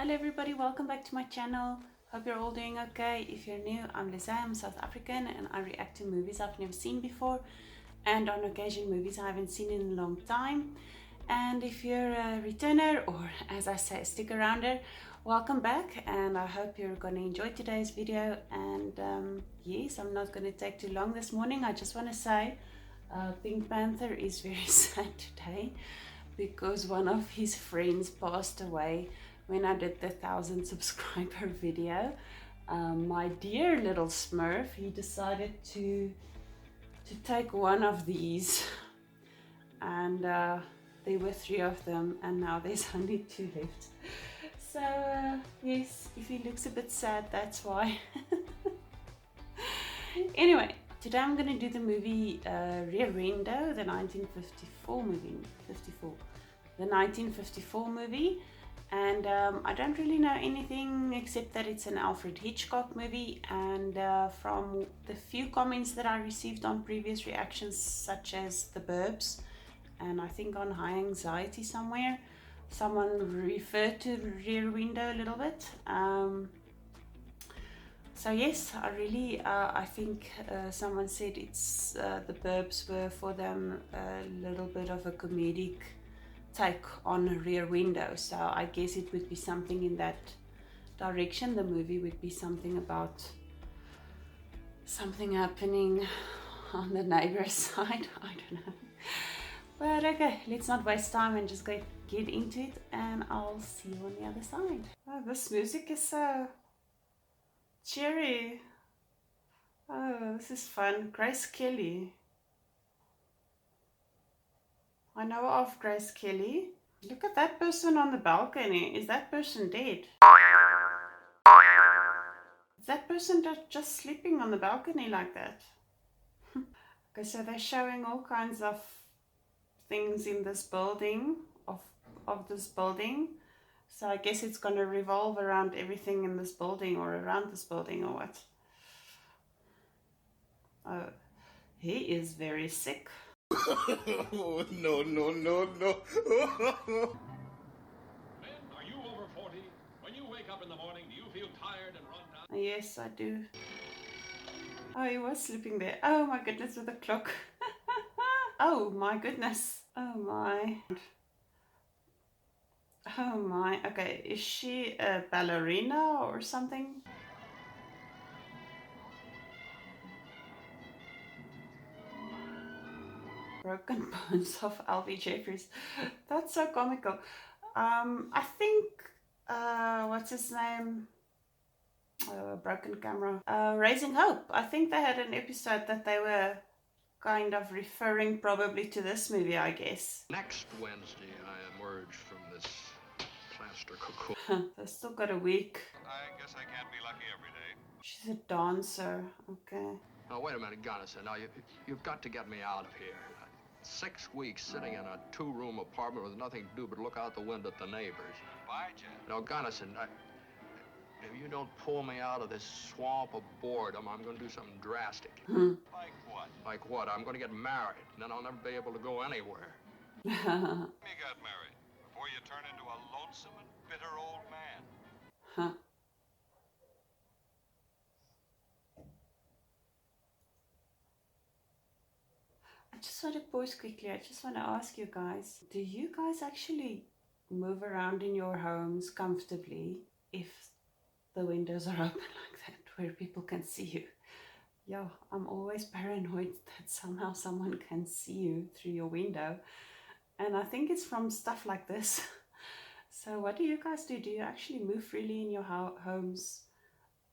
Hello everybody, welcome back to my channel. Hope you're all doing okay. If you're new, I'm Lisa, I'm South African and I react to movies I've never seen before and on occasion movies I haven't seen in a long time. And if you're a returner or as I say, a stick arounder, welcome back and I hope you're going to enjoy today's video. And yes, I'm not going to take too long this morning. I just want to say Pink Panther is very sad today because one of his friends passed away when I did the 1,000 subscriber video. My dear little Smurf, he decided to take one of these and there were 3 of them and now there's only 2 left. So yes, if he looks a bit sad, that's why. Anyway, today I'm going to do the movie Rear Window, the 1954 movie. The 1954 movie. And I don't really know anything except that it's an Alfred Hitchcock movie, and from the few comments that I received on previous reactions such as The Burbs and I think on High Anxiety somewhere, someone referred to Rear Window a little bit. So yes, I think someone said it's The Burbs were for them a little bit of a comedic take on Rear Window, so I guess it would be something in that direction. The movie would be something about something happening on the neighbor's side. I don't know, but okay, let's not waste time and just get into it and I'll see you on the other side. Oh, this music is so cheery. Oh, this is fun. Grace Kelly. I know of Grace Kelly. Look at that person on the balcony. Is that person dead? Is that person just sleeping on the balcony like that? Okay, so they're showing all kinds of things in this building, of this building. So I guess it's going to revolve around everything in this building or around this building or what? Oh, he is very sick. Oh, no. Men, are you over 40? When you wake up in the morning, do you feel tired and run down? Yes, I do. Oh, he was sleeping there. Oh my goodness, with the clock. Oh my goodness. Oh my. Oh my. Okay, is she a ballerina or something? Broken Bones of Alvy Jeffries. That's so comical. I think, what's his name? Broken Camera. Raising Hope. I think they had an episode that they were kind of referring probably to this movie, I guess. Next Wednesday, I emerge from this plaster cocoon. They still got a week. I guess I can't be lucky every day. She's a dancer. Okay. Now, wait a minute, Gunnison. Now, you've got to get me out of here. 6 weeks sitting in a 2-room apartment with nothing to do but look out the window at the neighbors. Bye, Jeff. Now, Gunnison, if you don't pull me out of this swamp of boredom, I'm going to do something drastic. Like what? Like what? I'm going to get married, and then I'll never be able to go anywhere. You got married before you turn into a lonesome and bitter old man. Huh. I just want to pause quickly. I just want to ask you guys, do you guys actually move around in your homes comfortably if the windows are open like that where people can see you? Yeah, I'm always paranoid that somehow someone can see you through your window, and I think it's from stuff like this. So what do you guys do? Do you actually move freely in your homes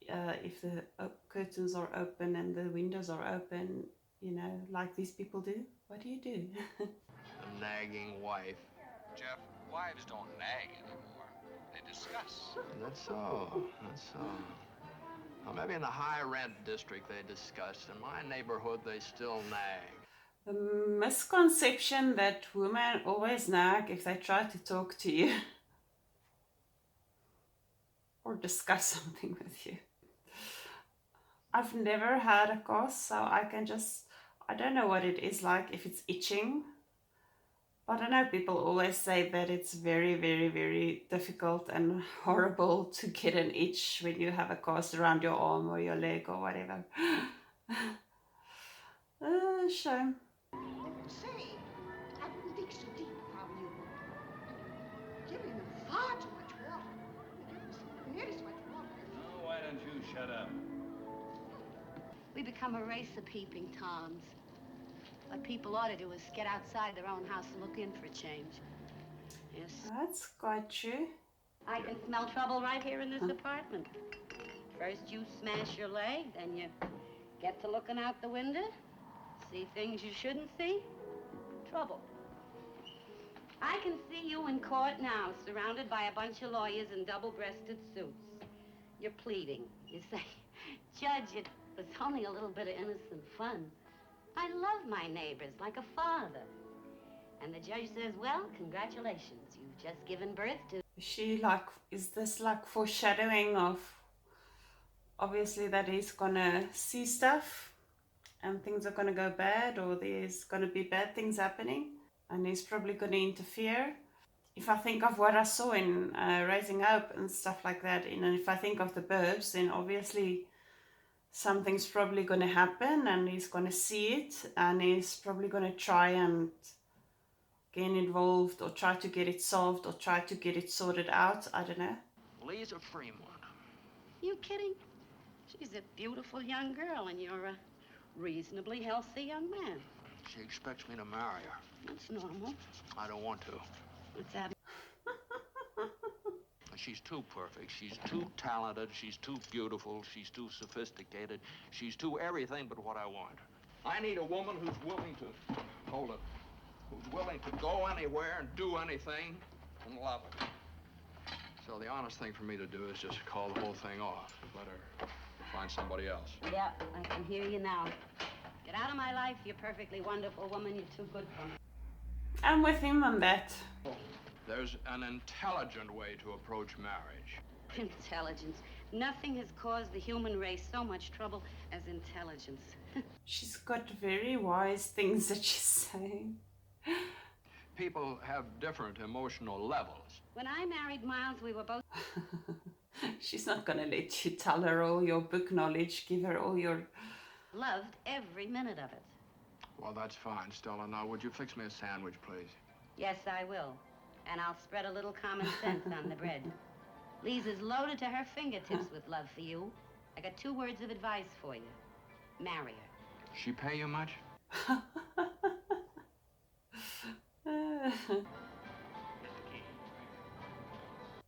if the curtains are open and the windows are open, you know, like these people do? What do you do? A nagging wife. Jeff, wives don't nag anymore. They discuss. That's so. That's so. Well, maybe in the high-rent district they discuss. In my neighborhood, they still nag. The misconception that women always nag if they try to talk to you or discuss something with you. I've never had a cough, so I don't know what it is like, if it's itching I don't know, people always say that it's very, very, very difficult and horrible to get an itch when you have a cast around your arm or your leg or whatever. Shame. Say, I wouldn't think so deep if I were you. Giving them far too much water. Nearly so much water. Oh, why don't you shut up? We become a race of peeping Toms. What people ought to do is get outside their own house and look in for a change. Yes. That's quite true. I can smell trouble right here in this apartment. First you smash your leg, then you get to looking out the window, see things you shouldn't see. Trouble. I can see you in court now, surrounded by a bunch of lawyers in double-breasted suits. You're pleading. You say, Judge, it was only a little bit of innocent fun. I love my neighbors like a father. And the judge says, well, congratulations. You've just given birth to... Is this like foreshadowing of obviously that he's gonna see stuff and things are gonna go bad, or there's gonna be bad things happening and he's probably gonna interfere? If I think of what I saw in Raising Hope and stuff like that, and if I think of The Burbs, then obviously something's probably going to happen and he's going to see it and he's probably going to try and get involved or try to get it solved or try to get it sorted out. I don't know. Lee's a free one. You kidding? She's a beautiful young girl and you're a reasonably healthy young man. She expects me to marry her. That's normal. I don't want to. What's that? She's too perfect. She's too talented. She's too beautiful. She's too sophisticated. She's too everything but what I want. I need a woman who's willing to, hold it, who's willing to go anywhere and do anything and love it. So the honest thing for me to do is just call the whole thing off. Let her find somebody else. Yeah, I can hear you now. Get out of my life, you perfectly wonderful woman. You're too good for me. I'm with him on that. There's an intelligent way to approach marriage. Intelligence. Nothing has caused the human race so much trouble as intelligence. She's got very wise things that she's saying. People have different emotional levels. When I married Miles, we were both... She's not going to let you tell her all your book knowledge, give her all your... Loved every minute of it. Well, that's fine, Stella. Now, would you fix me a sandwich, please? Yes, I will. And I'll spread a little common sense on the bread. Lisa's loaded to her fingertips with love for you. I got 2 words of advice for you. Marry her. She pay you much?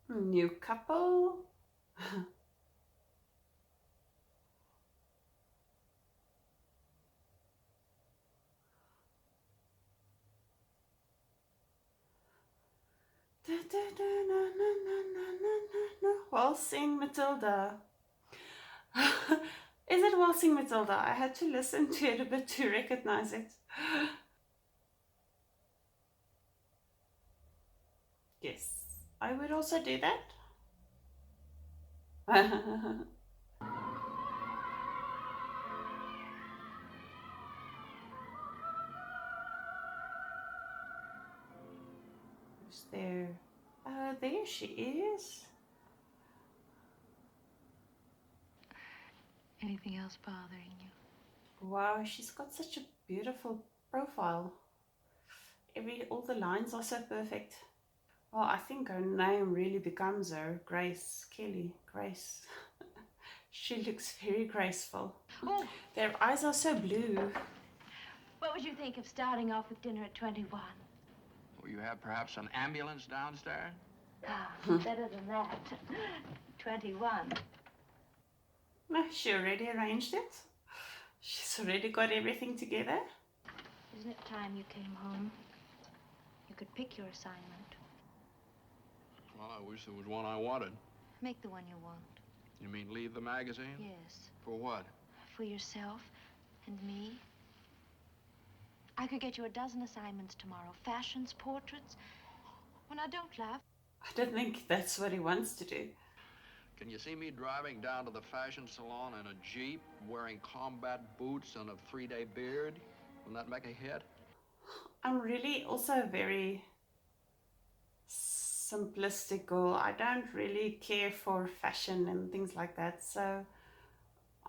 New couple. Waltzing Matilda. Is it Waltzing Matilda? I had to listen to it a bit to recognize it. Yes, I would also do that. Who's there? There she is. Anything else bothering you? Wow, she's got such a beautiful profile. All the lines are so perfect. Well, I think her name really becomes her. Grace Kelly. Grace. She looks very graceful. Oh, Their eyes are so blue. what would you think of starting off with dinner at 21? Will you have perhaps an ambulance downstairs? Ah, better than that. 21. No, she already arranged it. She's already got everything together. Isn't it time you came home? You could pick your assignment. Well, I wish there was one I wanted. Make the one you want. You mean leave the magazine? Yes. For what? For yourself and me. I could get you a dozen assignments tomorrow. Fashions, portraits. When I don't laugh. I don't think that's what he wants to do. Can you see me driving down to the fashion salon in a Jeep, wearing combat boots and a 3-day beard? Wouldn't that make a hit? I'm really also very simplistic girl. I don't really care for fashion and things like that. So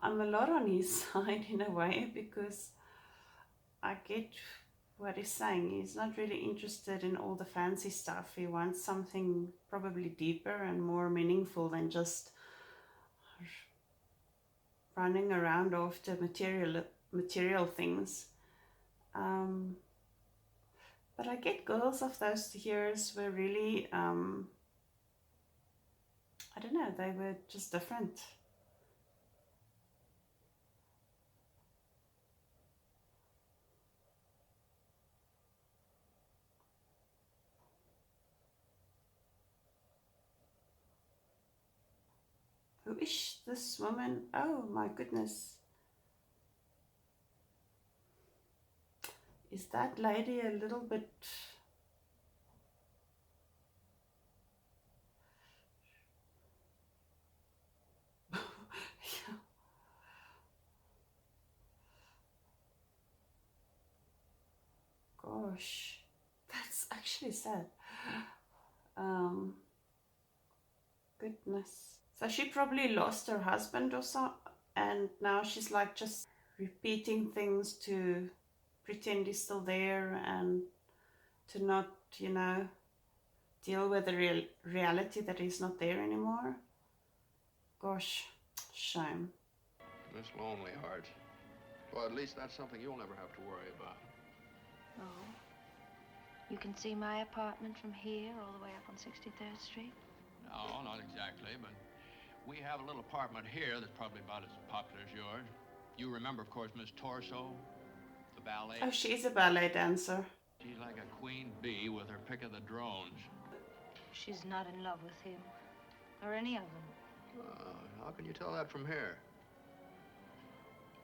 I'm a lot on his side in a way, because I get what he's saying. He's not really interested in all the fancy stuff. He wants something probably deeper and more meaningful than just running around after material things. Um, but I get girls of those years were really, I don't know, they were just different. Who is this woman? Oh my goodness. Is that lady a little bit... Yeah. Gosh, that's actually sad. Goodness. So she probably lost her husband or so, and now she's like just repeating things to pretend he's still there and to not, deal with the reality that he's not there anymore. Gosh, shame. Miss Lonely Heart. Well, at least that's something you'll never have to worry about. Oh. You can see my apartment from here all the way up on 63rd Street? No, not exactly, but we have a little apartment here that's probably about as popular as yours. You remember, of course, Miss Torso, the ballet? Oh, she's a ballet dancer. She's like a queen bee with her pick of the drones. She's not in love with him. Or any of them. How can you tell that from here?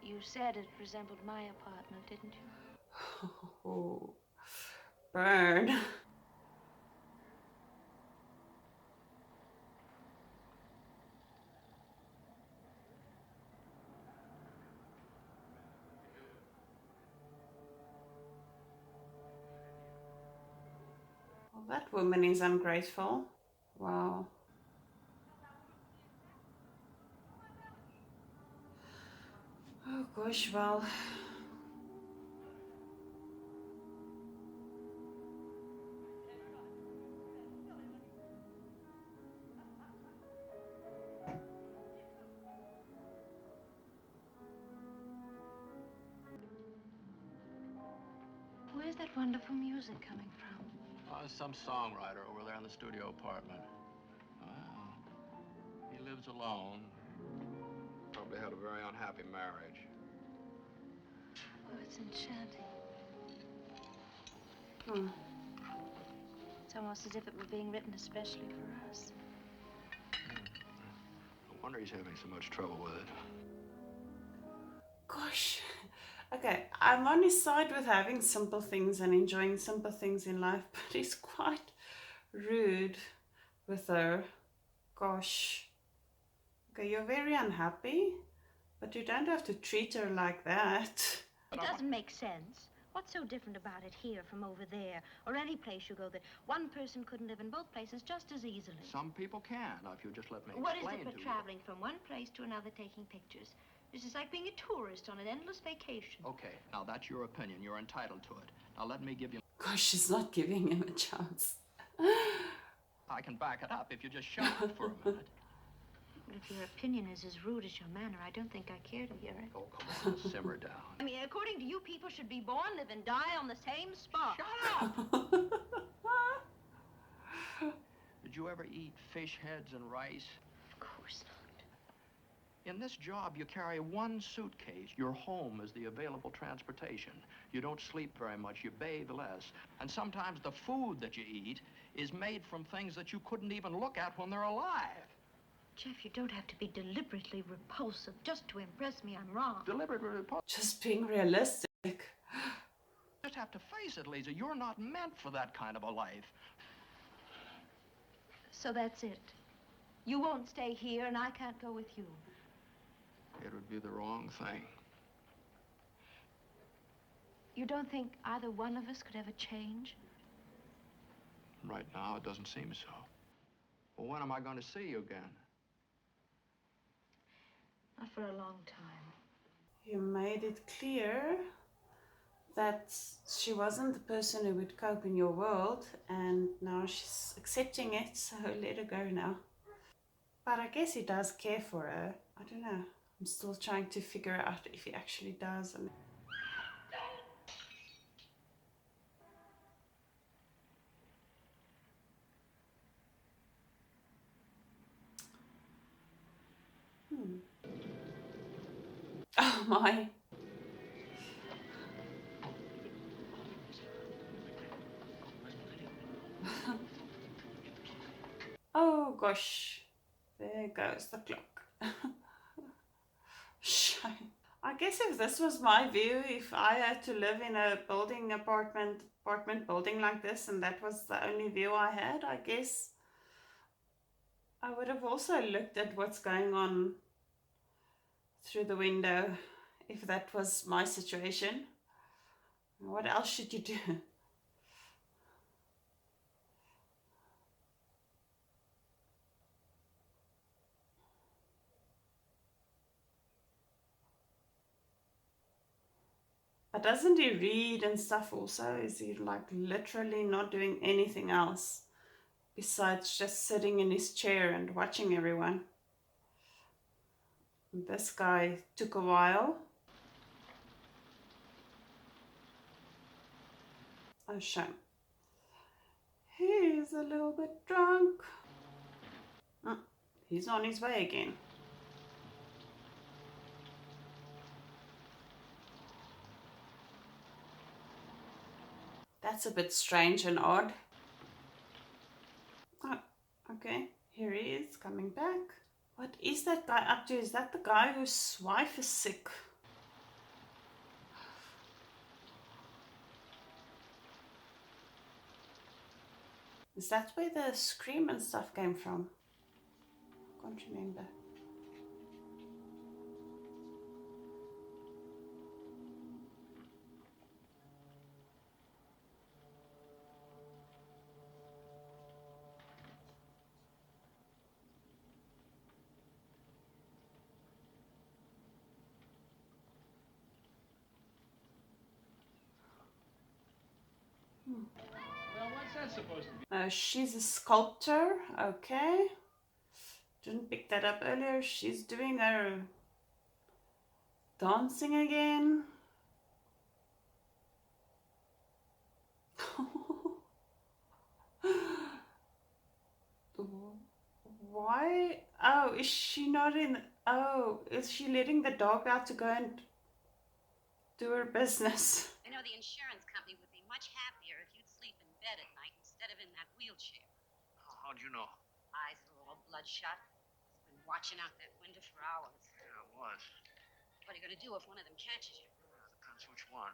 You said it resembled my apartment, didn't you? Oh, burn. Well, that woman is ungrateful. Wow. Oh gosh, well. Where's that wonderful music coming from? Some songwriter over there in the studio apartment. Well, he lives alone. Probably had a very unhappy marriage. Oh, it's enchanting. Hmm. It's almost as if it were being written especially for us. No wonder he's having so much trouble with it. Gosh. Okay, I'm on his side with having simple things and enjoying simple things in life, but he's quite rude with her. Gosh. Okay, you're very unhappy, but you don't have to treat her like that. It doesn't make sense. What's so different about it here from over there, or any place you go that one person couldn't live in both places just as easily? Some people can, if you just let me What is explain it but to you. traveling from one place to another taking pictures? This is like being a tourist on an endless vacation. Okay, now that's your opinion. You're entitled to it. Now let me give you... Gosh, she's not giving him a chance. I can back it up if you just shut up for a minute. But if your opinion is as rude as your manner, I don't think I care to hear it. Oh, come on, simmer down. I mean, according to you, people should be born, live, and die on the same spot. Shut up! Did you ever eat fish heads and rice? Of course not. In this job, you carry one suitcase. Your home is the available transportation. You don't sleep very much, you bathe less. And sometimes the food that you eat is made from things that you couldn't even look at when they're alive. Jeff, you don't have to be deliberately repulsive just to impress me I'm wrong. Deliberately repulsive. Just being realistic. Just have to face it, Lisa. You're not meant for that kind of a life. So that's it. You won't stay here, and I can't go with you. It would be the wrong thing. You don't think either one of us could ever change? Right now, it doesn't seem so. Well, when am I going to see you again? Not for a long time. You made it clear that she wasn't the person who would cope in your world, and now she's accepting it, so let her go now. But I guess he does care for her. I don't know. I'm still trying to figure out if he actually does. Oh my. Oh gosh. There goes the clock. Shame. I guess if this was my view, if I had to live in a apartment building like this, and that was the only view I had, I guess I would have also looked at what's going on through the window if that was my situation. What else should you do? But doesn't he read and stuff also? Is he like literally not doing anything else besides just sitting in his chair and watching everyone? This guy took a while. Oh, shame. He's a little bit drunk. He's on his way again. That's a bit strange and odd. Oh, okay. Here he is, coming back. What is that guy up to? Is that the guy whose wife is sick? Is that where the scream and stuff came from? I can't remember. Well, what's that supposed to be? She's a sculptor. Okay. Didn't pick that up earlier. She's doing her dancing again. Why? Oh, is she not in? Oh, is she letting the dog out to go and do her business? I know the insurance company would be much happier if you'd sleep in bed at night instead of in that wheelchair. How'd you know? Eyes are all bloodshot. He's been watching out that window for hours. Yeah, it was. What are you going to do if one of them catches you? Depends which one.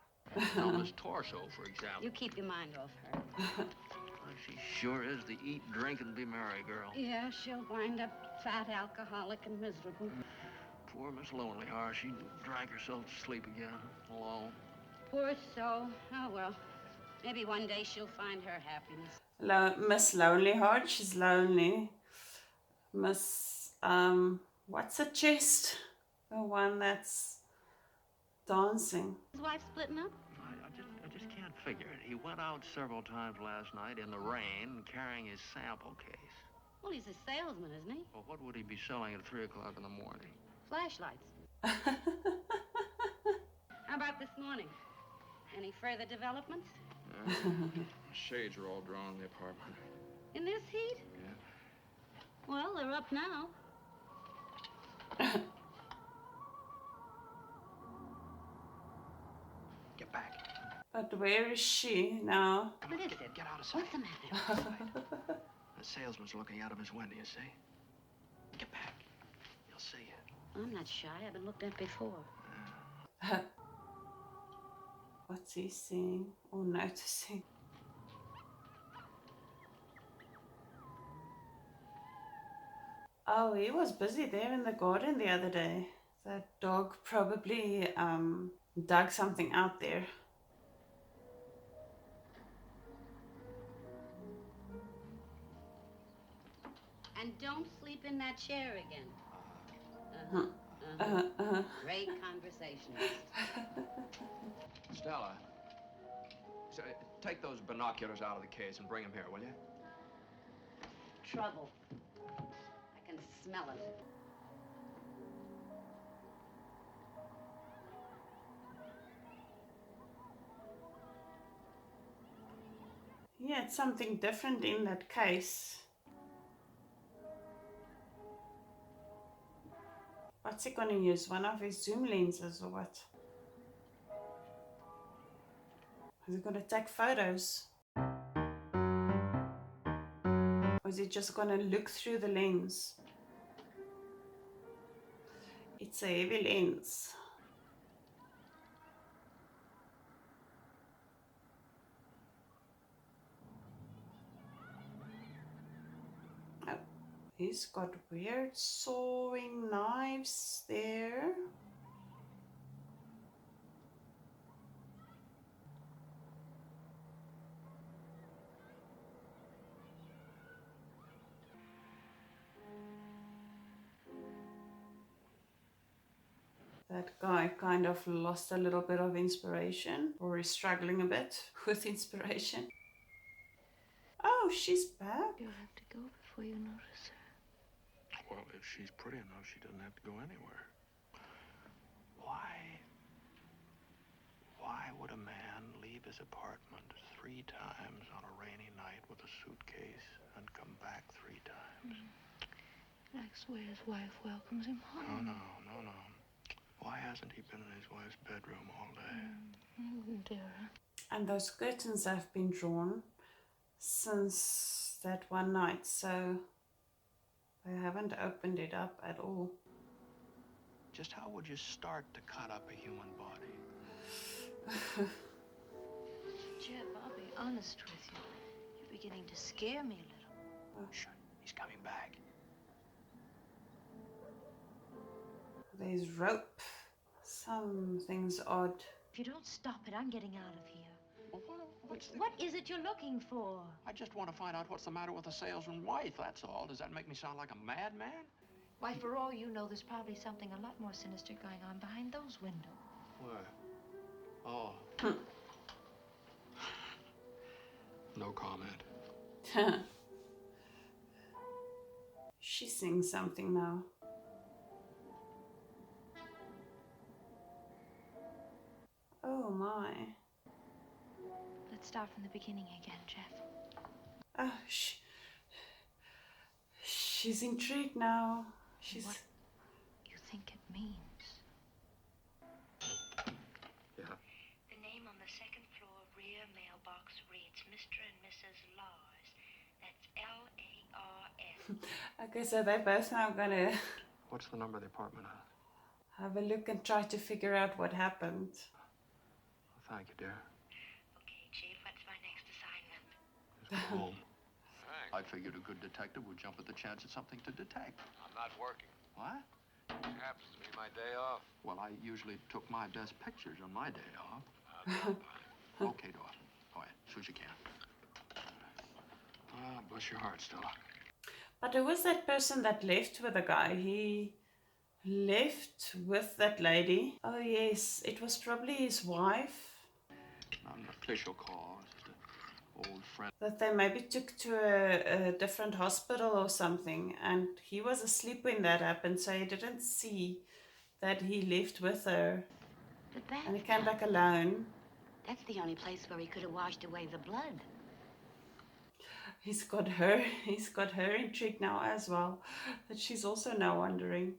On this torso, for example. You keep your mind off her. Well, she sure is the eat, drink, and be merry girl. Yeah, she'll wind up fat, alcoholic, and miserable. Poor Miss Lonely Heart. She drank herself to sleep again, alone. Poor soul. Oh, well. Maybe one day she'll find her happiness. Miss Lonely Heart, she's lonely. Miss, what's a chest? The one that's dancing. His wife splitting up? I just can't figure it. He went out several times last night in the rain carrying his sample case. Well, he's a salesman, isn't he? Well, what would he be selling at 3 o'clock in the morning? Flashlights. How about this morning? Any further developments? The shades are all drawn in the apartment. In this heat? Yeah. Well, they're up now. Get back. But where is she now? Come on, get out of sight. What's the matter? The salesman's looking out of his window, you see? Get back. He'll see you. I'm not shy. I've been looked at before. What's he seeing or noticing? Oh, he was busy there in the garden the other day. That dog probably dug something out there. And don't sleep in that chair again. Great conversationalist. Stella, take those binoculars out of the case and bring them here, will you? Trouble. I can smell it. Yeah, it's something different in that case. What's he gonna use? One of his zoom lenses or what? Is he gonna take photos? Or is he just gonna look through the lens? It's a heavy lens. Oh, he's got weird sawing knives there. That guy kind of lost a little bit of inspiration, or is struggling a bit with inspiration. Oh, she's back. You'll have to go before you notice her. Well, if she's pretty enough, she doesn't have to go anywhere. Why would a man leave his apartment 3 times on a rainy night with a suitcase and come back 3 times? Likes the way his wife welcomes him home. No. Why hasn't he been in his wife's bedroom all day? I wouldn't dare her. And those curtains have been drawn since that one night, so they haven't opened it up at all. Just how would you start to cut up a human body? Jeff, I'll be honest with you. You're beginning to scare me a little. Shh, he's coming back. There's rope. Something's odd. If you don't stop it, I'm getting out of here. Well, What is it you're looking for? I just want to find out what's the matter with the salesman's wife, that's all. Does that make me sound like a madman? Why, for all you know, there's probably something a lot more sinister going on behind those windows. Where? Oh. No comment. She sings something now. Oh my. Let's start from the beginning again, Jeff. Oh, she's intrigued now. She's... What you think it means? Yeah. The name on the second floor rear mailbox reads Mr. and Mrs. Lars. That's Lars. Okay, so they're both now gonna What's the number of the apartment? have a look and try to figure out what happened. Thank you, dear. Okay, Chief, what's my next assignment? Just go home. Thanks. I figured a good detective would jump at the chance at something to detect. I'm not working. What? It happens to be my day off. Well, I usually took my best pictures on my day off. Okay, daughter. Go ahead, as soon as you can. Bless your heart, Stella. But who was that person that left with the guy? He left with that lady. Oh yes, it was probably his wife Not an official call, just an old friend. that they maybe took to a different hospital or something, and he was asleep when that happened, so he didn't see that he left with her, But and he came back alone. that's the only place where he could have washed away the blood. He's got her intrigued now as well, that she's also now wondering.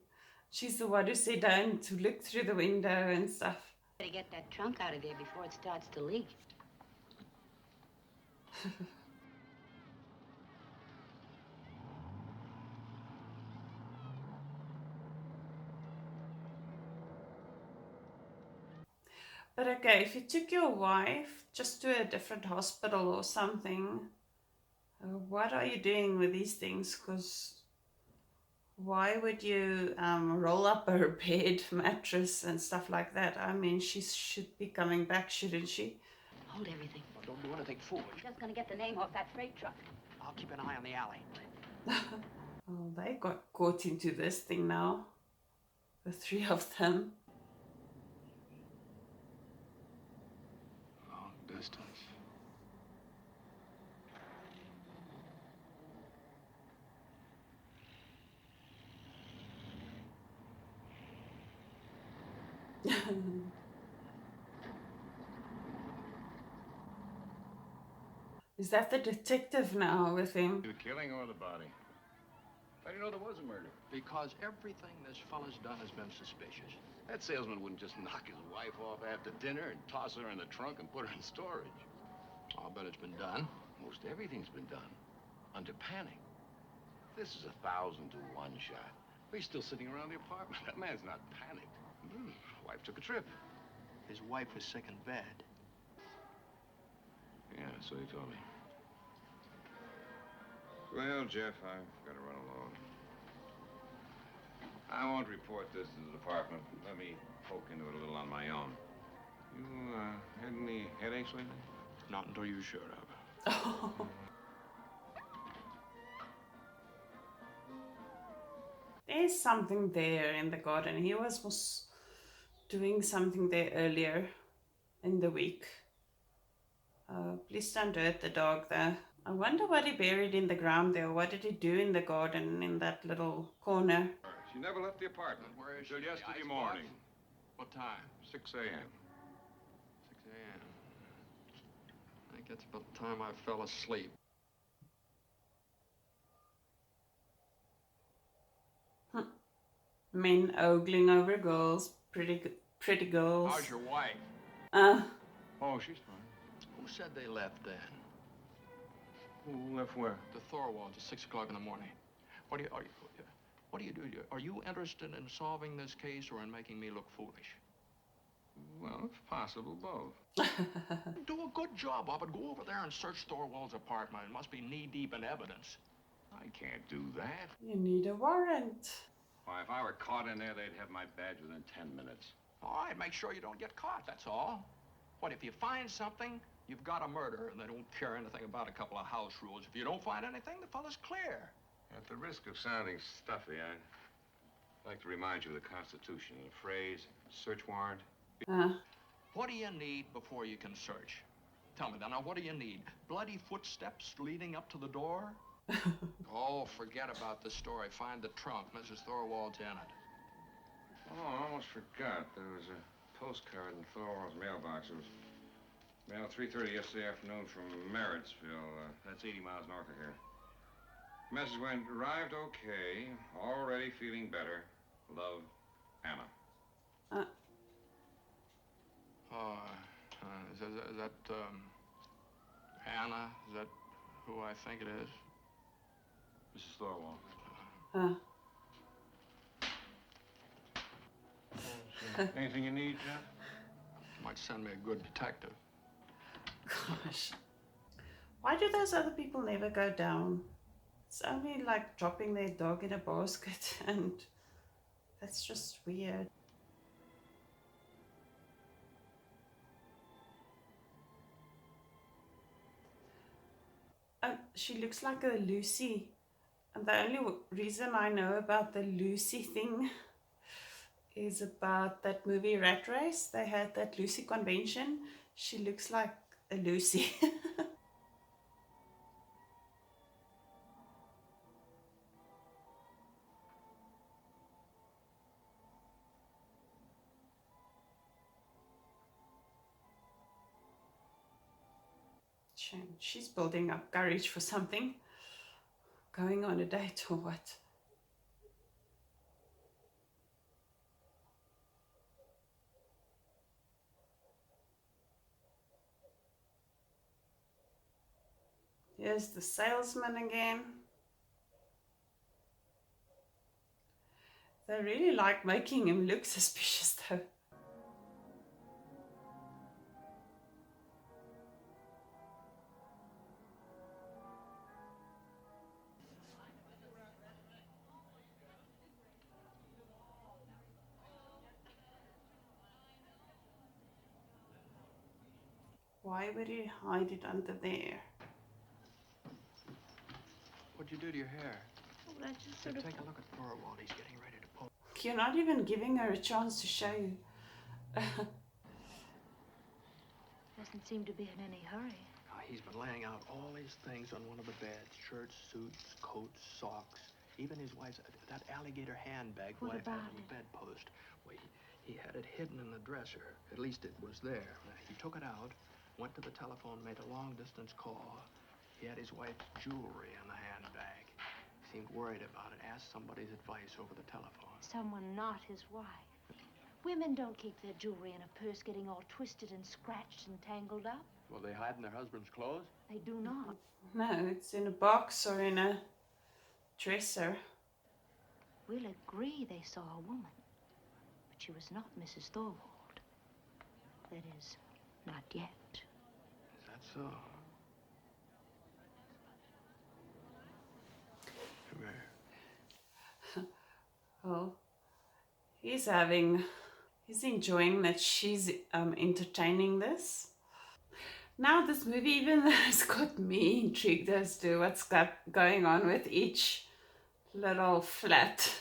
She's the one who said down to look through the window and stuff. Better get that trunk out of there before it starts to leak. But okay, if you took your wife just to a different hospital or something, what are you doing with these things? Because why would you roll up her bed, mattress and stuff like that? I mean, she should be coming back, shouldn't she? Hold everything. Well, don't do anything foolish. I'm just gonna get the name off that freight truck. I'll keep an eye on the alley. Oh, they got caught into this thing now. The three of them. Long distance. Is that the detective now with him? The killing or the body? How do you know there was a murder? Because everything this fella's done has been suspicious. That salesman wouldn't just knock his wife off after dinner and toss her in the trunk and put her in storage. I'll bet it's been done. Most everything's been done. Under panic. This is 1,000 to 1 shot. He's still sitting around the apartment. That man's not panicked. Wife took a trip. His wife was sick in bed. Yeah, so he told me. Well, Jeff, I've got to run along. I won't report this to the department. Let me poke into it a little on my own. You, had any headaches lately? Not until you showed up. There's something there in the garden. He was doing something there earlier in the week. Please don't hurt the dog there. I wonder what he buried in the ground there. What did he do in the garden in that little corner? She never left the apartment. Where is Till she? yesterday The morning. icebox? What time? 6 a.m. 6 a.m. I think that's about the time I fell asleep. Men ogling over girls, pretty girls. How's your wife? Oh, she's fine. Who said they left then? Who left where? The Thorwalds at 6 o'clock in the morning. What do you do? Are you interested in solving this case or in making me look foolish? Well, it's possible, both. Do a good job of it. Go over there and search Thorwald's apartment. It must be knee-deep in evidence. I can't do that. You need a warrant. Why, if I were caught in there, they'd have my badge within 10 minutes. All right, make sure you don't get caught, that's all. What, if you find something, you've got a murder, and they don't care anything about a couple of house rules. If you don't find anything, the fella's clear. At the risk of sounding stuffy, I'd like to remind you of the Constitution. The phrase, search warrant. What do you need before you can search? Tell me, now, what do you need? Bloody footsteps leading up to the door? Oh, forget about the story. Find the trunk. Mrs. Thorwald's in it. Oh, I almost forgot. There was a postcard in Thorwald's mailbox. It was mailed 3:30 yesterday afternoon from Marrittsville. That's 80 miles north of here. Message went, arrived okay, already feeling better. Love, Anna. Is that Anna? Is that who I think it is? Mrs. Thorwald. Anything you need, Jeff? Might send me a good detective. Gosh. Why do those other people never go down? It's only like dropping their dog in a basket, and that's just weird. She looks like a Lucy. And the only reason I know about the Lucy thing is about that movie Rat Race. They had that Lucy convention. She looks like a Lucy. She's building up courage for something. Going on a date or what? Here's the salesman again. They really like making him look suspicious though. Why would he hide it under there? What'd you do to your hair? That's just sort of... Take a look at Thorwald. He's getting ready to pull. You're not even giving her a chance to show you. Doesn't seem to be in any hurry. He's been laying out all his things on one of the beds. Shirts, suits, coats, socks. Even his wife's, that alligator handbag What left about on the it? bedpost. Well, he had it hidden in the dresser. At least it was there. He took it out, went to the telephone, made a long-distance call. He had his wife's jewelry in the handbag. Seemed worried about it. Asked somebody's advice over the telephone. Someone not his wife. Women don't keep their jewelry in a purse getting all twisted and scratched and tangled up. Well, they hide in their husband's clothes? They do not. No, it's in a box or in a dresser. We'll agree they saw a woman, but she was not Mrs. Thorwald. That is, not yet. Is that so? Come here. Well, he's enjoying that she's entertaining this. Now this movie even has got me intrigued as to what's going on with each little flat,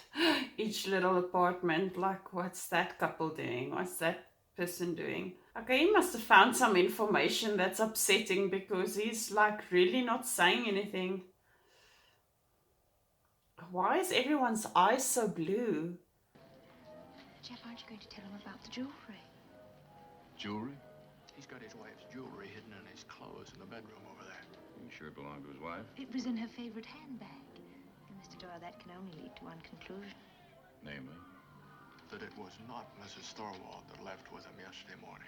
each little apartment. Like, what's that couple doing? What's that person doing? Okay, he must have found some information that's upsetting because he's like really not saying anything. Why is everyone's eyes so blue? Jeff, aren't you going to tell him about the jewelry? Jewelry? He's got his wife's jewelry hidden in his clothes in the bedroom over there. You sure it belonged to his wife? It was in her favorite handbag. And Mr. Doyle, that can only lead to one conclusion. Namely? That it was not Mrs. Thorwald that left with him yesterday morning.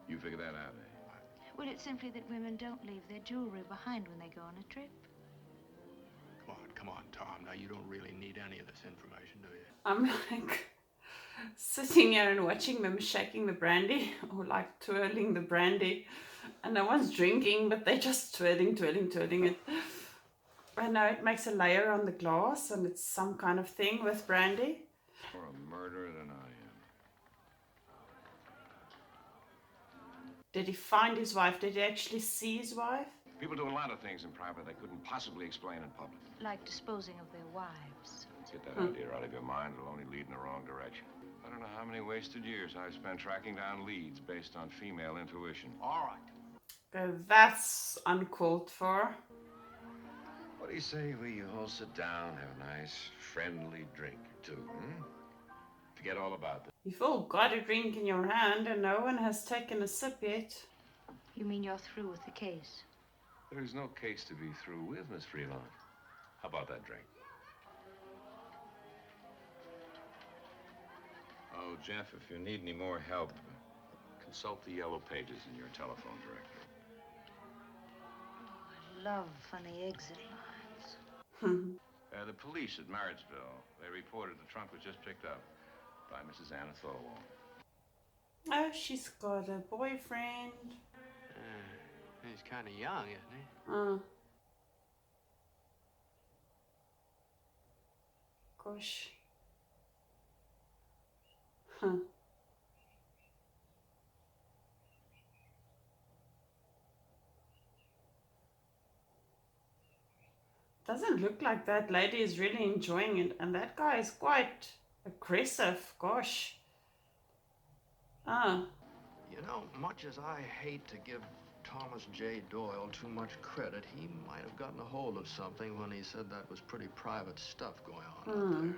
You figured that out, eh? Well, it's simply that women don't leave their jewelry behind when they go on a trip. Come on, Tom. Now, you don't really need any of this information, do you? I'm like sitting here and watching them shaking the brandy or like twirling the brandy, and no one's drinking, but they're just twirling it. I know it makes a layer on the glass and it's some kind of thing with brandy. More a murderer than I am. Did he find his wife? Did he actually see his wife? People do a lot of things in private they couldn't possibly explain in public. Like disposing of their wives. Get that idea out of your mind. It'll only lead in the wrong direction. I don't know how many wasted years I've spent tracking down leads based on female intuition. All right. Okay, that's uncalled for. What do you say we all sit down, have a nice, friendly drink or two, Forget all about this. You've all got a drink in your hand and no one has taken a sip yet. You mean you're through with the case? There's no case to be through with, Miss Freelon. How about that drink? Oh, Jeff, if you need any more help, consult the yellow pages in your telephone directory. Oh, I love funny exit lines. The police at Marriottsville, they reported the trunk was just picked up by Mrs. Anna Thorwald. Oh, she's got a boyfriend. He's kind of young, isn't he? Gosh. Doesn't look like that lady is really enjoying it, and that guy is quite aggressive. Gosh. You know, much as I hate to give Thomas J. Doyle too much credit, he might have gotten a hold of something when he said that was pretty private stuff going on up there.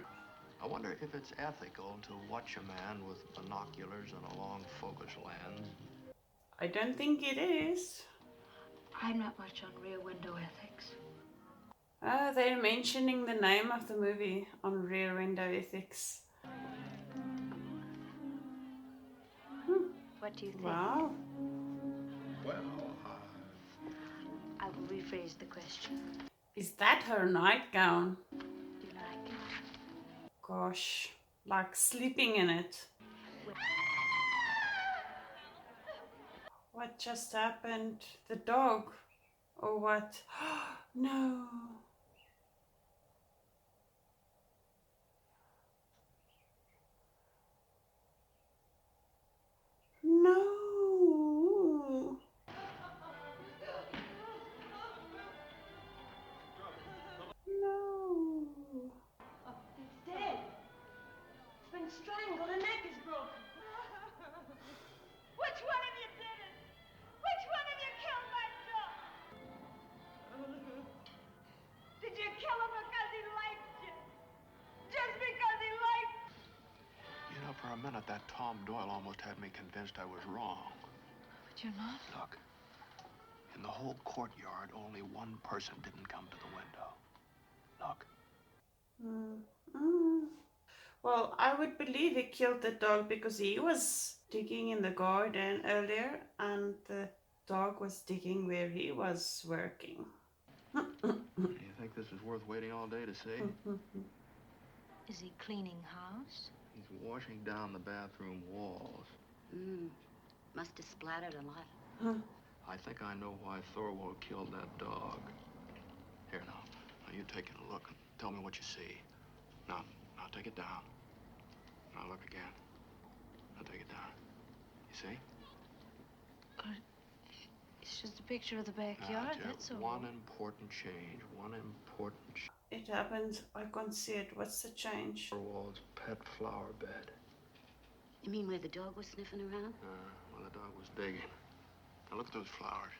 I wonder if it's ethical to watch a man with binoculars and a long focus lens. I don't think it is. I'm not much on Rear Window ethics. Oh, they're mentioning the name of the movie on Rear Window Ethics. What do you think? Wow. Well, I will rephrase the question. Is that her nightgown? Do you like it? Gosh, like sleeping in it. What just happened? The dog? Or what? No. No. No. that Tom Doyle almost had me convinced I was wrong. But you're not. Look, in the whole courtyard, only one person didn't come to the window. Look. Well, I would believe he killed the dog because he was digging in the garden earlier and the dog was digging where he was working. You think this is worth waiting all day to see? Is he cleaning house? He's washing down the bathroom walls. Must have splattered a lot. I think I know why Thorwald killed that dog. Here, now you take a look and tell me what you see. Now take it down. Now look again. Now take it down. You see? It's just a picture of the backyard, Now, that's all. one important change. It happened. I can't see it. What's the change? Thorwald's pet flower bed. You mean where the dog was sniffing around? Well, the dog was digging. Now look at those flowers.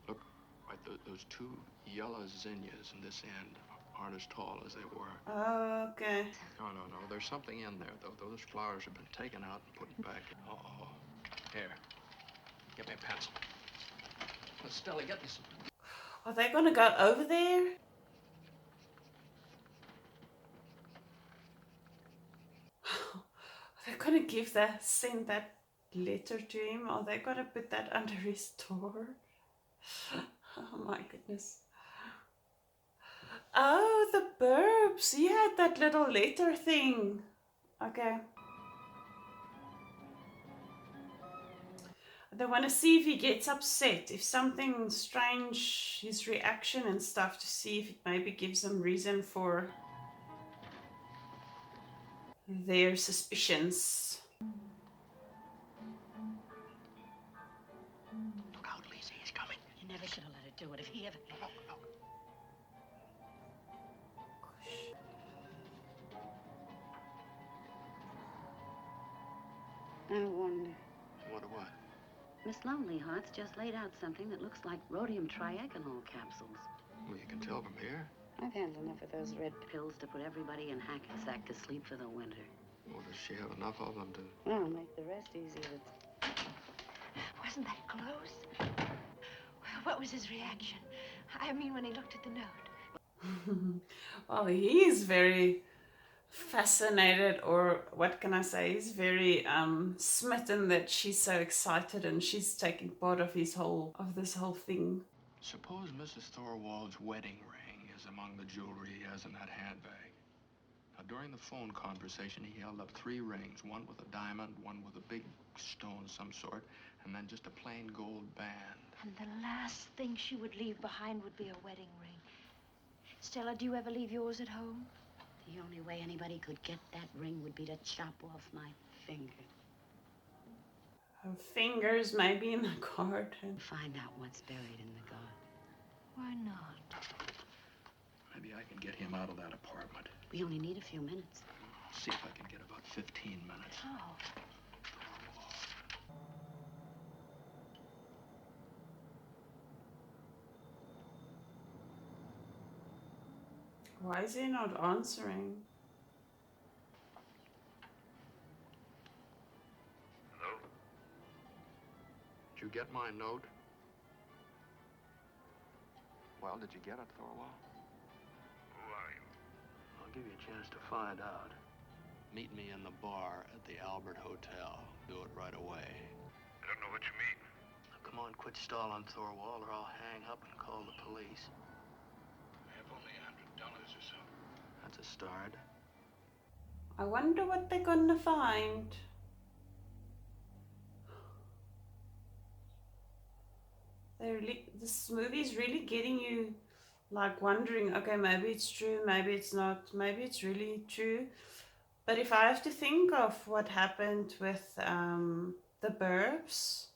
Look, right, those two yellow zinnias in this end aren't as tall as they were. Oh, okay. No. There's something in there, though. Those flowers have been taken out and put back. Uh-oh. Here. Get me a pencil. Stella, get me some. Are they gonna go over there? Are they gonna send that letter to him? Are they gonna put that under his door? Oh my goodness. Oh, the Burbs. He had that little letter thing. Okay. They want to see if he gets upset, if something strange, his reaction and stuff, to see if it maybe gives them reason for their suspicions. Look out, Lisa, he's coming. You never should have let her do it. If he ever... Look. I wonder. Wonder what? Miss Lonely Hearts just laid out something that looks like rhodium triagonal capsules. Well, you can tell from here. I've handled enough of those red pills to put everybody in Hackensack to sleep for the winter. Well, does she have enough of them to... Well, make the rest easier. Wasn't that close? What was his reaction? I mean, when he looked at the note. Well, he's very fascinated, or what can I say? He's very smitten that she's so excited and she's taking part of this whole thing. Suppose Mrs. Thorwald's wedding ring is among the jewelry he has in that handbag. Now, during the phone conversation, he held up 3 rings, one with a diamond, one with a big stone of some sort, and then just a plain gold band. And the last thing she would leave behind would be a wedding ring. Stella, do you ever leave yours at home? The only way anybody could get that ring would be to chop off my finger. Her fingers maybe in the garden. Find out what's buried in the garden. Why not? Maybe I can get him out of that apartment. We only need a few minutes. See if I can get about 15 minutes. How? Why is he not answering? Hello? Did you get my note? Well, did you get it, Thorwald? Who are you? I'll give you a chance to find out. Meet me in the bar at the Albert Hotel. Do it right away. I don't know what you mean. Now, come on, quit stalling, Thorwald, or I'll hang up and call the police. I have only $100 or so. That's a start. I wonder what they're gonna find. This movie is really getting you like wondering, okay, maybe it's true, maybe it's not, maybe it's really true. But if I have to think of what happened with the Burbs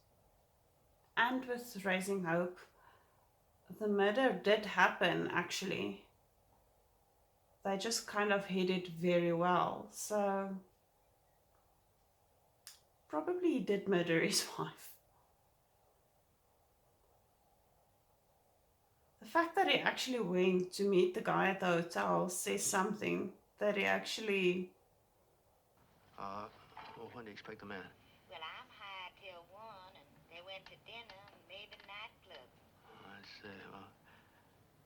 and with Raising Hope, the murder did happen actually. They just kind of hid it very well. So probably he did murder his wife. The fact that he actually went to meet the guy at the hotel says something. That he actually... Well, when do you expect the man? Well, I'm hired till 1, and they went to dinner and maybe nightclub. I see. Well,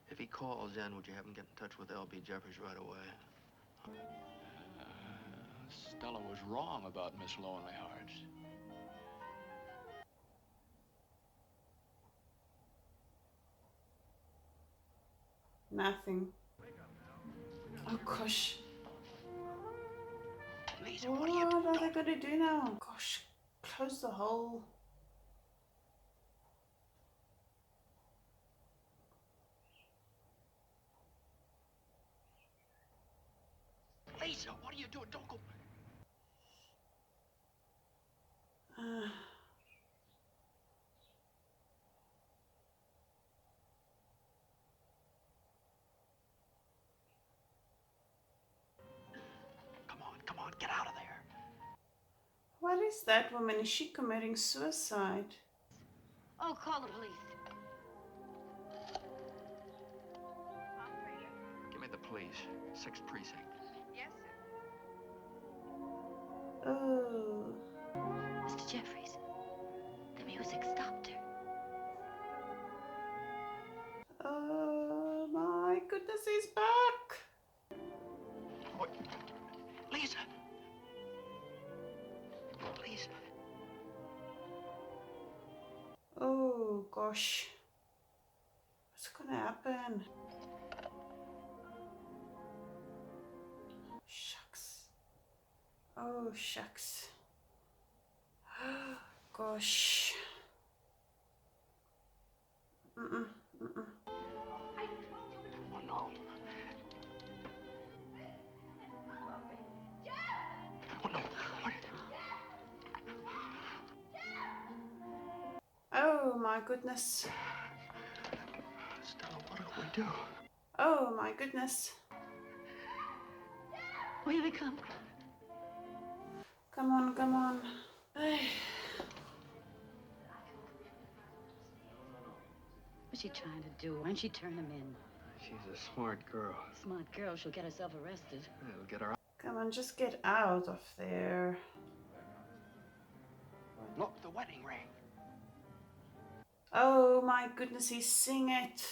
if he calls in, would you have him get in touch with L.B. Jeffries right away? Stella was wrong about Miss Lonely Hearts. Nothing. Oh gosh. Lisa, What are they gonna do now? Gosh, close the hole. Lisa, what are you doing? Don't go. Come on, get out of there. What is that woman? Is she committing suicide? Oh, call the police. Give me the police. 6th precinct. Yes, sir. Oh. Mr. Jeffries, the music stopped her. Oh my goodness, he's back. What? Lisa! Lisa. Oh gosh. What's gonna happen? Shucks. Oh shucks. Gosh. Mm-mm. Oh, no. Oh, no. Oh my goodness. Stella, what do we do? Oh my goodness. Here they come. Come on, come on. What's she trying to do? Why don't she turn him in? She's a smart girl. Smart girl, she'll get herself arrested. It'll get her out. Come on, just get out of there. Look, the wedding ring. Oh my goodness, he's seeing it.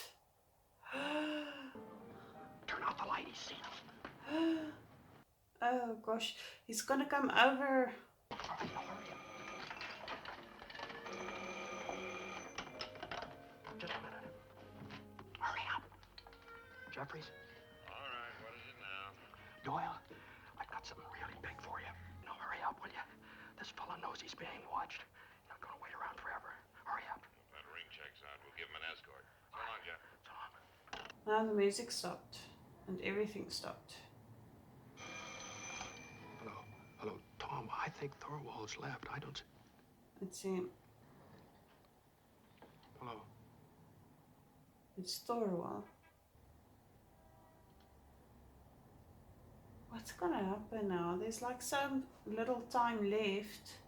Turn out the light, he's seen us. Oh gosh, he's gonna come over. Just a minute. Hurry up. Jeffries? All right, what is it now? Doyle, I've got something really big for you. Now hurry up, will you? This fella knows he's being watched. He's not gonna wait around forever. Hurry up. If that ring checks out, we'll give him an escort. So long, Jeff. So long. Now the music stopped and everything stopped. Hello, Tom. I think Thorwald's left. I don't see. Let's see. Hello. It's Thorwald. What's gonna happen now? There's like so little time left.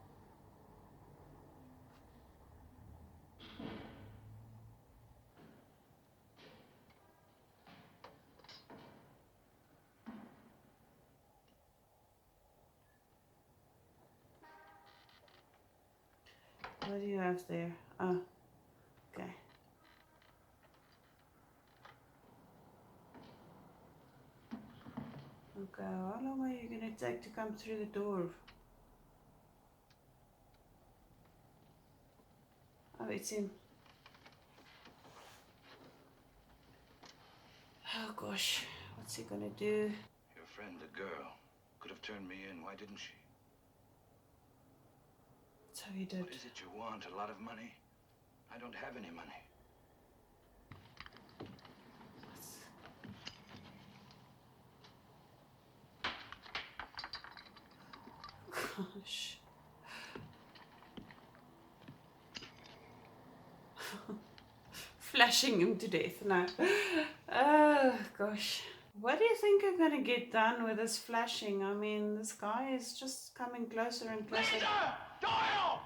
What do you have there? Oh, okay. Okay, how long are you gonna take to come through the door? Oh, it's him. Oh gosh, what's he gonna do? Your friend, the girl, could have turned me in. Why didn't she? So he did. What is it you want? A lot of money? I don't have any money. Gosh. Flashing him to death now. Oh gosh. What do you think I'm gonna get done with this flashing? I mean, this guy is just coming closer and closer. Lisa! Doyle!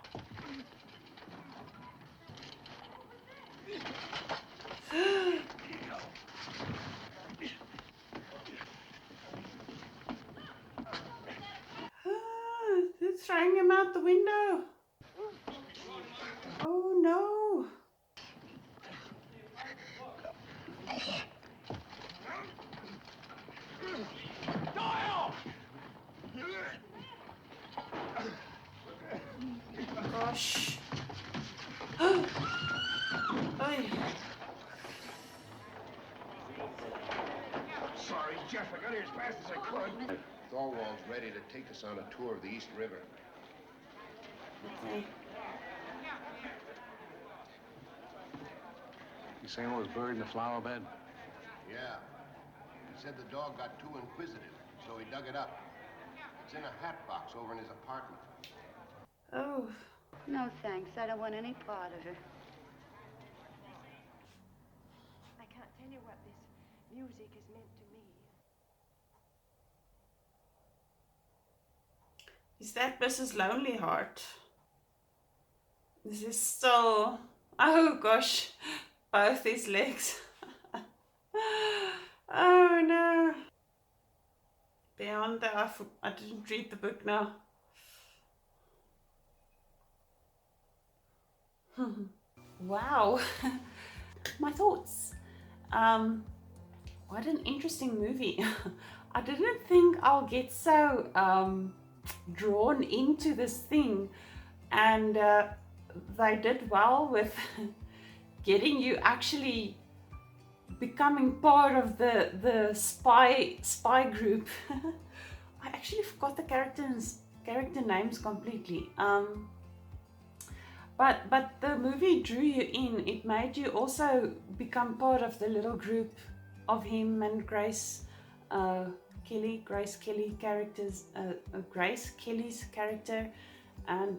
They're trying the window. Oh no. Gosh. Oy. Sorry, Jeff. I got here as fast as I could. Thorwald's ready to take us on a tour of the East River. Okay. You saying it was buried in the flower bed? Yeah. He said the dog got too inquisitive, so he dug it up. It's in a hat box over in his apartment. Oh. No, thanks. I don't want any part of her. I can't tell you what this music has meant to me. Is that Mrs. Lonely Heart? This is still... Oh gosh. Both his legs. Oh no. Beyond that, I didn't read the book now. Wow. My thoughts. What an interesting movie. I didn't think I'll get so drawn into this thing, and they did well with getting you actually becoming part of the spy group. I actually forgot the character names completely. But the movie drew you in. It made you also become part of the little group of him and Grace Kelly characters. Grace Kelly's character, and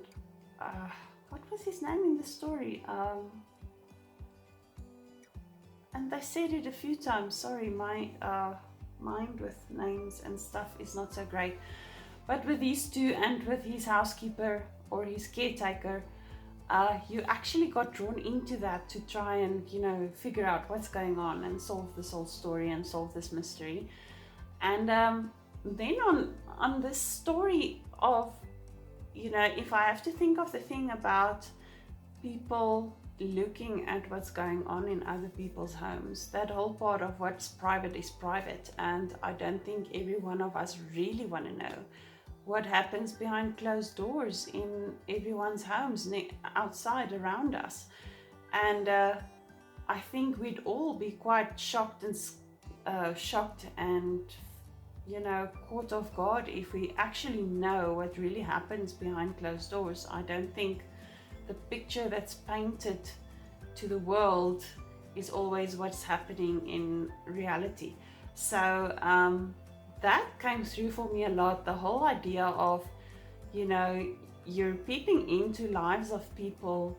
what was his name in the story? And they said it a few times. Sorry, my mind with names and stuff is not so great. But with these two and with his housekeeper or his caretaker, you actually got drawn into that to try and, you know, figure out what's going on and solve this whole story and solve this mystery. And then on this story of, you know, if I have to think of the thing about people looking at what's going on in other people's homes, that whole part of what's private is private, and I don't think every one of us really want to know what happens behind closed doors in everyone's homes outside around us. And I think we'd all be quite shocked and you know, caught off guard if we actually know what really happens behind closed doors. I don't think the picture that's painted to the world is always what's happening in reality. So that came through for me a lot, the whole idea of, you know, you're peeping into lives of people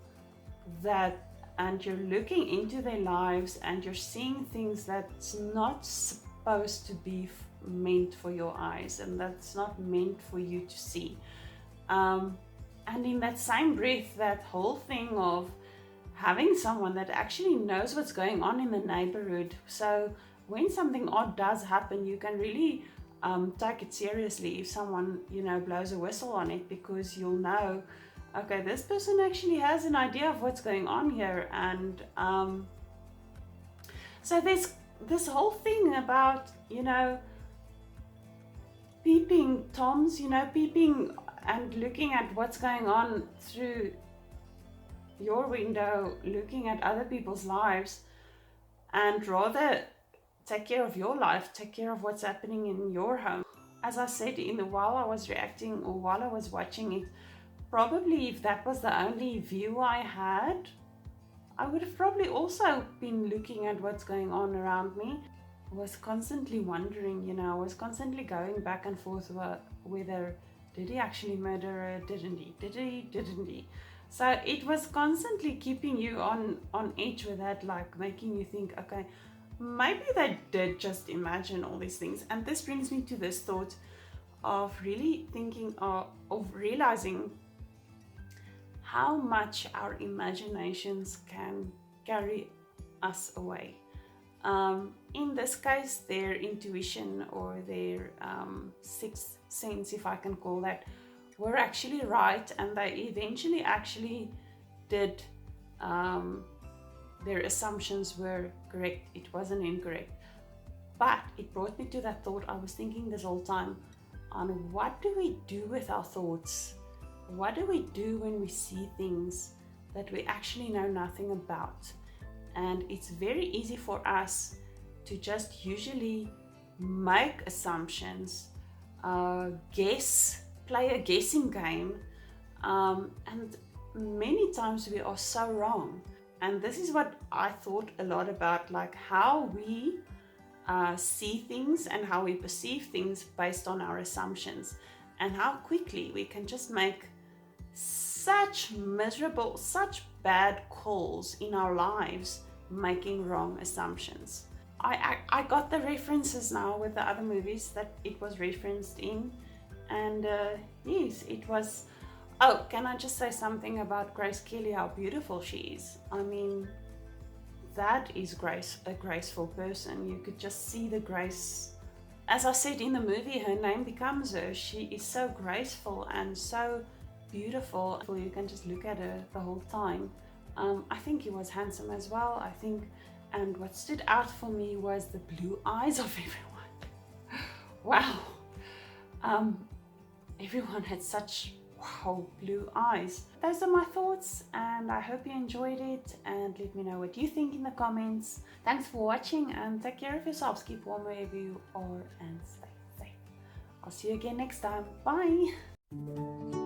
and you're looking into their lives and you're seeing things that's not supposed to be meant for your eyes, and that's not meant for you to see. And in that same breath, that whole thing of having someone that actually knows what's going on in the neighborhood. So when something odd does happen, you can really take it seriously if someone, you know, blows a whistle on it, because you'll know, okay, this person actually has an idea of what's going on here. And so there's this whole thing about, you know, peeping toms, you know, peeping and looking at what's going on through your window, looking at other people's lives, and rather take care of your life, take care of what's happening in your home. As I said, while I was reacting or while I was watching it, probably if that was the only view I had, I would have probably also been looking at what's going on around me. I was constantly wondering, you know, I was constantly going back and forth whether did he actually murder her, didn't he, didn't he. So it was constantly keeping you on edge with that, like making you think, okay, maybe they did just imagine all these things. And this brings me to this thought of really thinking of realizing how much our imaginations can carry us away. In this case, their intuition or their sixth sense, if I can call that, were actually right, and they eventually actually did, their assumptions were correct. It wasn't incorrect. But it brought me to that thought I was thinking this whole time on, what do we do with our thoughts? What do we do when we see things that we actually know nothing about? And it's very easy for us to just usually make assumptions, guess, play a guessing game, and many times we are so wrong. And this is what I thought a lot about, like how we see things and how we perceive things based on our assumptions, and how quickly we can just make such miserable, such bad calls in our lives, making wrong assumptions. I got the references now with the other movies that it was referenced in, and yes, it was. Oh, can I just say something about Grace Kelly, how beautiful she is? I mean, that is a graceful person. You could just see the grace. As I said in the movie, her name becomes her. She is so graceful and so beautiful. You can just look at her the whole time. I think he was handsome as well, I think. And what stood out for me was the blue eyes of everyone. Wow. Everyone had such blue eyes. Those are my thoughts, and I hope you enjoyed it, and let me know what you think in the comments. Thanks for watching, and take care of yourselves. Keep warm wherever you are and stay safe. I'll see you again next time. Bye.